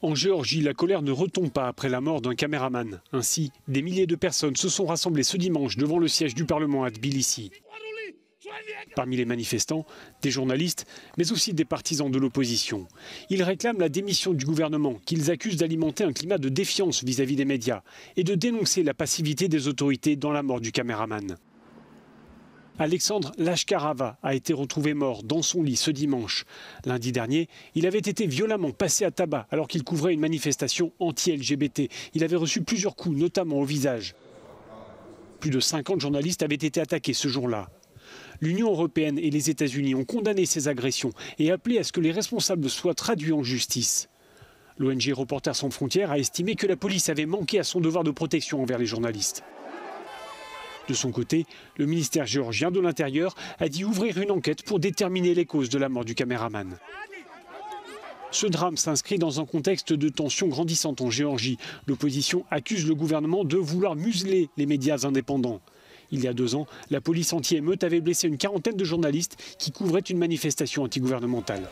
En Géorgie, la colère ne retombe pas après la mort d'un caméraman. Ainsi, des milliers de personnes se sont rassemblées ce dimanche devant le siège du Parlement à Tbilissi. Parmi les manifestants, des journalistes, mais aussi des partisans de l'opposition. Ils réclament la démission du gouvernement, qu'ils accusent d'alimenter un climat de défiance vis-à-vis des médias et de dénoncer la passivité des autorités dans la mort du caméraman. Alexandre Lashkarava a été retrouvé mort dans son lit ce dimanche. Lundi dernier, il avait été violemment passé à tabac alors qu'il couvrait une manifestation anti-LGBT. Il avait reçu plusieurs coups, notamment au visage. Plus de 50 journalistes avaient été attaqués ce jour-là. L'Union européenne et les États-Unis ont condamné ces agressions et appelé à ce que les responsables soient traduits en justice. L'ONG Reporters sans frontières a estimé que la police avait manqué à son devoir de protection envers les journalistes. De son côté, le ministère géorgien de l'Intérieur a dit ouvrir une enquête pour déterminer les causes de la mort du caméraman. Ce drame s'inscrit dans un contexte de tensions grandissantes en Géorgie. L'opposition accuse le gouvernement de vouloir museler les médias indépendants. Il y a 2 ans, la police anti-émeute avait blessé une quarantaine de journalistes qui couvraient une manifestation antigouvernementale.